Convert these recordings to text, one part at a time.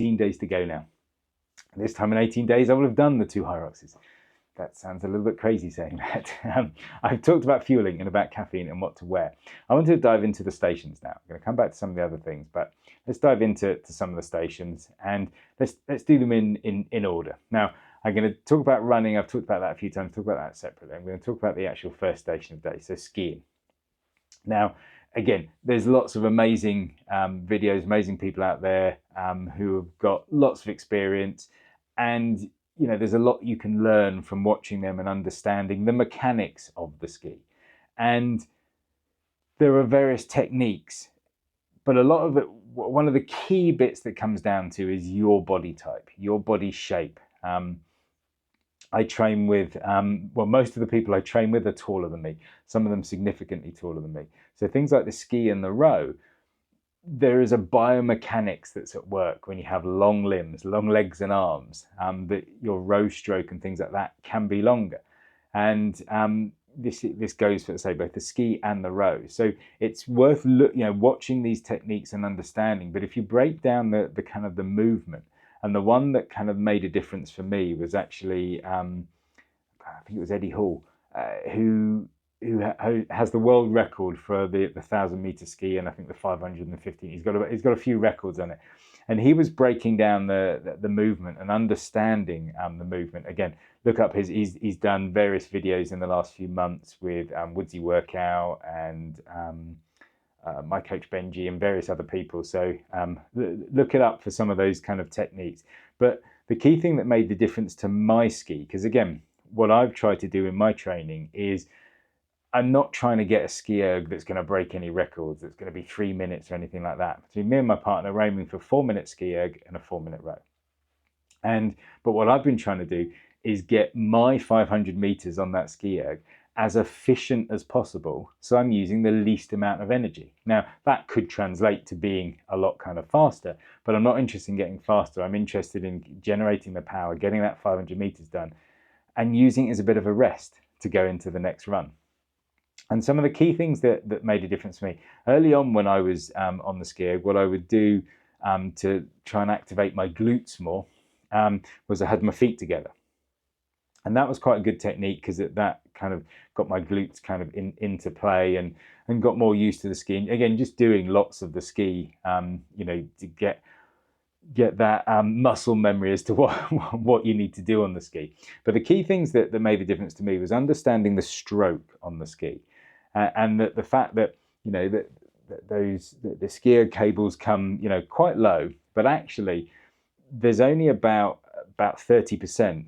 18 days to go now. This time in 18 days, I will have done the 2 Hyroxes. That sounds a little bit crazy saying that. I've talked about fueling and about caffeine and what to wear. I want to dive into the stations now. I'm going to come back to some of the other things, but let's dive into some of the stations, and let's do them in order. Now, I'm going to talk about running. I've talked about that a few times. Talk about that separately. I'm going to talk about the actual first station of the day, so skiing. Now, again, there's lots of amazing videos, amazing people out there who have got lots of experience, and you know, there's a lot you can learn from watching them and understanding the mechanics of the ski. And there are various techniques, but a lot of it, one of the key bits that comes down to is your body type, your body shape. I train with, well, most of the people I train with are taller than me, some of them significantly taller than me. So things like the ski and the row, there is a biomechanics that's at work when you have long limbs, long legs and arms, that your row stroke and things like that can be longer. And this goes for, say, both the ski and the row. So it's worth watching these techniques and understanding. But if you break down the kind of the movement, and the one that kind of made a difference for me was actually, I think it was Eddie Hall, who has the world record for the 1,000-meter ski, and I think the 515. He's got a few records on it, and he was breaking down the movement and understanding the movement. Again, look up he's done various videos in the last few months with Woodsy Workout and my coach Benji and various other people. So look it up for some of those kind of techniques. But the key thing that made the difference to my ski, because again, what I've tried to do in my training is I'm not trying to get a SkiErg that's going to break any records, that's going to be 3 minutes or anything like that. Between me and my partner, we're aiming for 4-minute SkiErg and a 4-minute row. But what I've been trying to do is get my 500 meters on that SkiErg as efficient as possible, so I'm using the least amount of energy. Now, that could translate to being a lot kind of faster, but I'm not interested in getting faster. I'm interested in generating the power, getting that 500 meters done, and using it as a bit of a rest to go into the next run. And some of the key things that made a difference for me, early on when I was on the SkiErg, what I would do to try and activate my glutes more was I had my feet together. And that was quite a good technique, because that kind of got my glutes kind of into play and got more used to the ski. And again, just doing lots of the ski, to get that muscle memory as to what you need to do on the ski. But the key things that made the difference to me was understanding the stroke on the ski, and the fact that the SkiErg cables come quite low, but actually there's only about 30%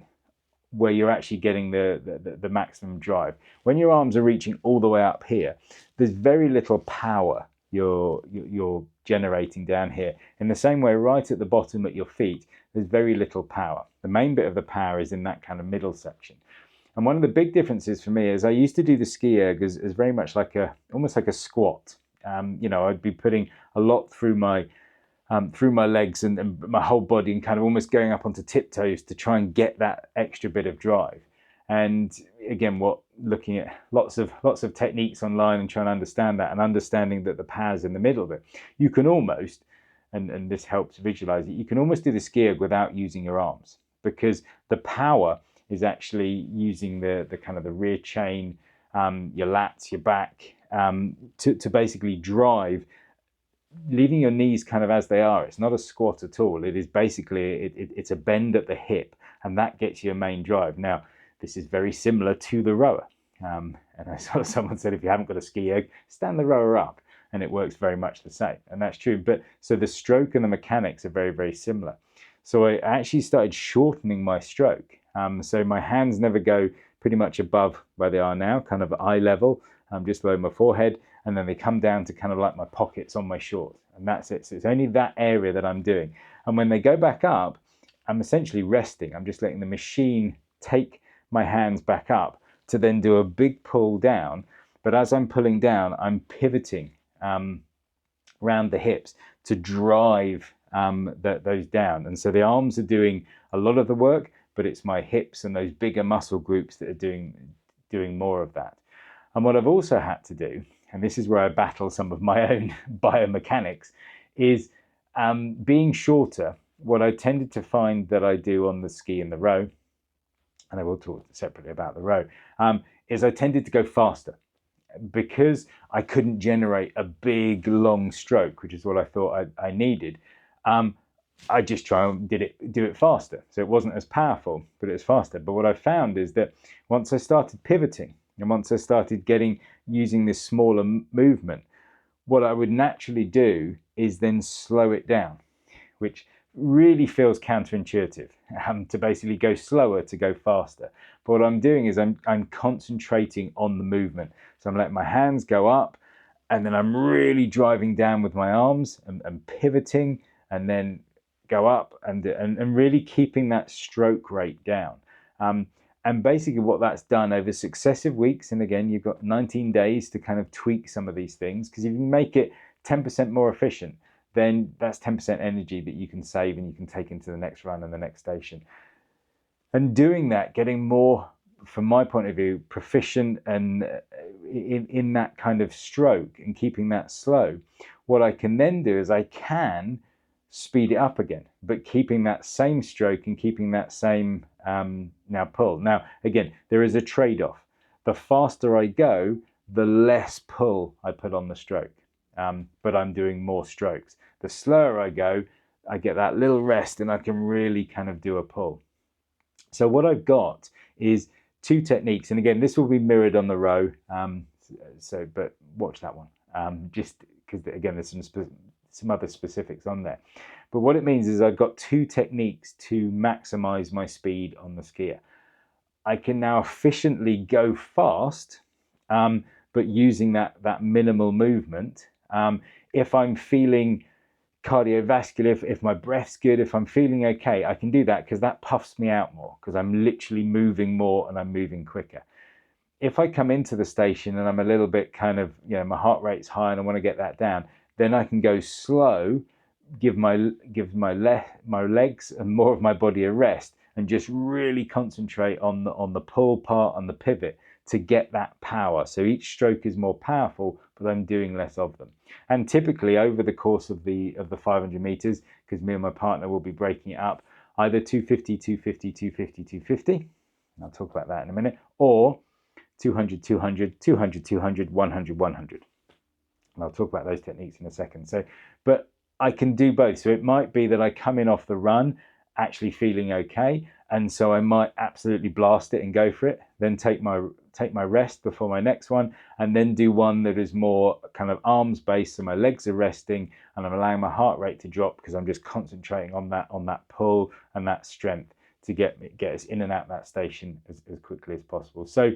where you're actually getting the maximum drive. When your arms are reaching all the way up here, there's very little power you're generating down here. In the same way, right at the bottom at your feet, there's very little power. The main bit of the power is in that kind of middle section. And one of the big differences for me is I used to do the SkiErg as very much like almost like a squat. I'd be putting a lot through my legs and my whole body, and kind of almost going up onto tiptoes to try and get that extra bit of drive. And again, looking at lots of techniques online and trying to understand that, and understanding that the power's in the middle of it, you can almost, and this helps visualize it, you can almost do the SkiErg without using your arms, because the power is actually using the kind of the rear chain, your lats, your back, to basically drive, leaving your knees kind of as they are. It's not a squat at all. It is basically, it's a bend at the hip, and that gets your main drive. Now, this is very similar to the rower. And I saw someone said, if you haven't got a SkiErg, stand the rower up, and it works very much the same. And that's true. But so the stroke and the mechanics are very, very similar. So I actually started shortening my stroke. So my hands never go pretty much above where they are now, kind of eye level, just below my forehead. And then they come down to kind of like my pockets on my shorts. And that's it. So it's only that area that I'm doing. And when they go back up, I'm essentially resting. I'm just letting the machine take my hands back up to then do a big pull down. But as I'm pulling down, I'm pivoting around the hips to drive those down. And so the arms are doing a lot of the work, but it's my hips and those bigger muscle groups that are doing more of that. And what I've also had to do, and this is where I battle some of my own biomechanics, is being shorter, what I tended to find that I do on the ski and the row, and I will talk separately about the row, is I tended to go faster because I couldn't generate a big long stroke, which is what I thought I needed. I just try and do it faster. So it wasn't as powerful, but it was faster. But what I found is that once I started pivoting and once I started using this smaller movement, what I would naturally do is then slow it down, which really feels counterintuitive, to basically go slower to go faster. But what I'm doing is I'm concentrating on the movement. So I'm letting my hands go up, and then I'm really driving down with my arms and pivoting, and then go up and really keeping that stroke rate down. And basically what that's done over successive weeks, and again, you've got 19 days to kind of tweak some of these things, because if you make it 10% more efficient, then that's 10% energy that you can save and you can take into the next run and the next station. And doing that, getting more, from my point of view, proficient and in that kind of stroke and keeping that slow, what I can then do is I can speed it up again, but keeping that same stroke and keeping that same now pull. Now, again, there is a trade-off. The faster I go, the less pull I put on the stroke, but I'm doing more strokes. The slower I go, I get that little rest and I can really kind of do a pull. So what I've got is two techniques, and again, this will be mirrored on the row, but watch that one, just because again, there's some other specifics on there. But what it means is I've got two techniques to maximize my speed on the skier. I can now efficiently go fast, but using that minimal movement. If I'm feeling cardiovascular, if my breath's good, if I'm feeling okay, I can do that because that puffs me out more, because I'm literally moving more and I'm moving quicker. If I come into the station and I'm a little bit kind of, my heart rate's high and I want to get that down, then I can go slow, give my legs and more of my body a rest, and just really concentrate on the pull part and the pivot to get that power. So each stroke is more powerful, but I'm doing less of them. And typically over the course of the 500 meters, because me and my partner will be breaking it up, either 250, 250, 250, 250. And I'll talk about that in a minute, or 200, 200, 200, 200, 100, 100. And I'll talk about those techniques in a second. So, but I can do both. So it might be that I come in off the run actually feeling okay, and so I might absolutely blast it and go for it, then take my rest before my next one, and then do one that is more kind of arms based, so my legs are resting and I'm allowing my heart rate to drop because I'm just concentrating on that pull and that strength to get us in and out of that station as quickly as possible. So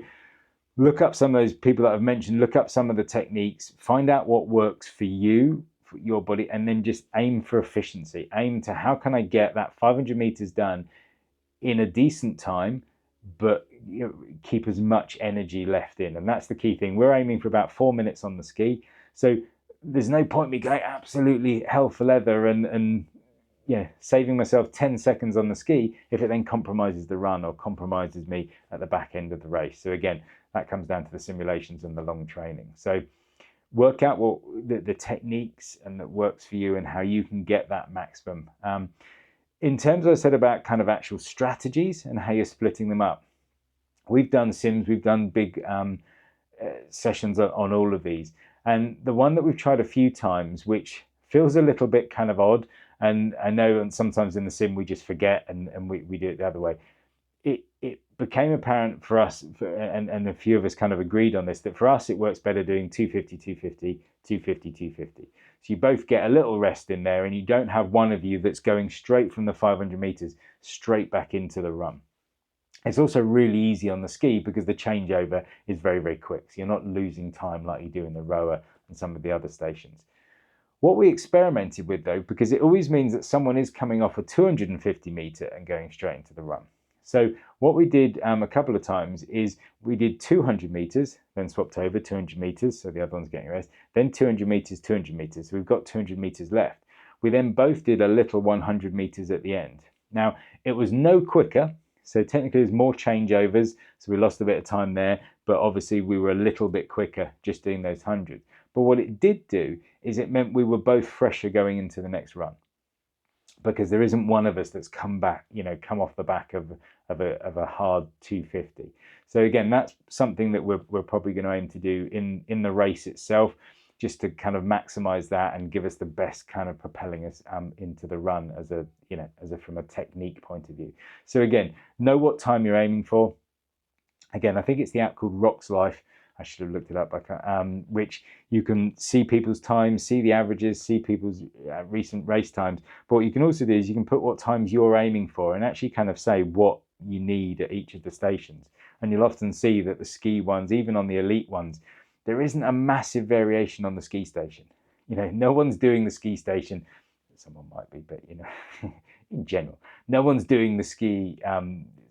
look up some of those people that I've mentioned, look up some of the techniques, find out what works for you, for your body, and then just aim for efficiency. Aim to how can I get that 500 meters done in a decent time, but keep as much energy left in. And that's the key thing. We're aiming for about 4 minutes on the ski. So there's no point me going absolutely hell for leather and saving myself 10 seconds on the ski if it then compromises the run or compromises me at the back end of the race. So again, that comes down to the simulations and the long training. So work out what the techniques and that works for you and how you can get that maximum. In terms of what I said about kind of actual strategies and how you're splitting them up, we've done sims, we've done big sessions on all of these. And the one that we've tried a few times, which feels a little bit kind of odd, and I know and sometimes in the sim we just forget and we do it the other way. It became apparent for us, and a few of us kind of agreed on this, that for us it works better doing 250, 250, 250, 250. So you both get a little rest in there and you don't have one of you that's going straight from the 500 meters straight back into the run. It's also really easy on the ski because the changeover is very, very quick. So you're not losing time like you do in the rower and some of the other stations. What we experimented with though, because it always means that someone is coming off a 250 meter and going straight into the run. So what we did a couple of times is we did 200 meters, then swapped over 200 meters, so the other one's getting rest, then 200 meters, 200 meters. So we've got 200 meters left. We then both did a little 100 meters at the end. Now, it was no quicker, so technically there's more changeovers, so we lost a bit of time there, but obviously we were a little bit quicker just doing those 100. But what it did do is it meant we were both fresher going into the next run. because there isn't one of us that's come off the back of a hard 250. So again, that's something that we're probably going to aim to do in the race itself, just to kind of maximize that and give us the best kind of propelling us into the run from a technique point of view. So again, know what time you're aiming for. Again, I think it's the app called Rox Life. I should have looked it up, which you can see people's times, see the averages, see people's recent race times. But what you can also do is you can put what times you're aiming for and actually kind of say what you need at each of the stations. And you'll often see that the ski ones, even on the elite ones, there isn't a massive variation on the ski station. No one's doing the ski station. Someone might be, but in general, no one's doing the ski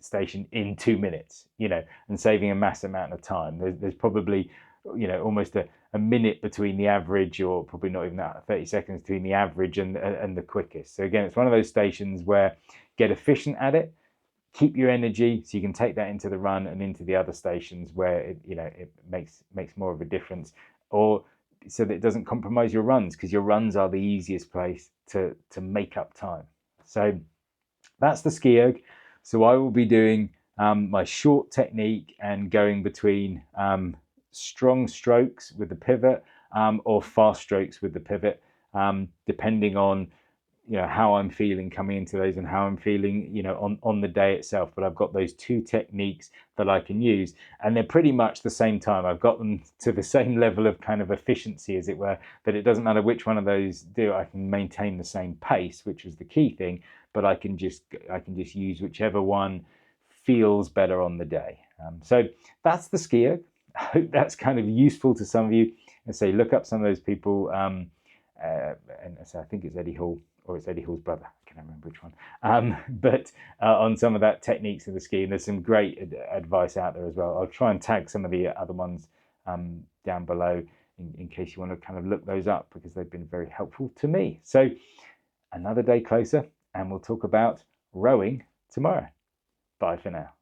station in 2 minutes, and saving a mass amount of time. There's probably, almost a minute between the average, or probably not even that, 30 seconds between the average and the quickest. So again, it's one of those stations where get efficient at it, keep your energy so you can take that into the run and into the other stations where it makes more of a difference, or so that it doesn't compromise your runs, because your runs are the easiest place to make up time. So that's the SkiErg. So I will be doing my short technique and going between strong strokes with the pivot or fast strokes with the pivot, depending on how I'm feeling coming into those and how I'm feeling on the day itself. But I've got those two techniques that I can use, and they're pretty much the same time. I've got them to the same level of kind of efficiency, as it were, that it doesn't matter which one of those do. I can maintain the same pace, which is the key thing, but I can just use whichever one feels better on the day. So that's the SkiErg. I hope that's kind of useful to some of you. And say, look up some of those people, and so I think it's Eddie Hall, or it's Eddie Hall's brother, I can't remember which one, but on some of that techniques of the ski. And there's some great advice out there as well. I'll try and tag some of the other ones down below in case you want to kind of look those up, because they've been very helpful to me. So another day closer, and we'll talk about rowing tomorrow. Bye for now.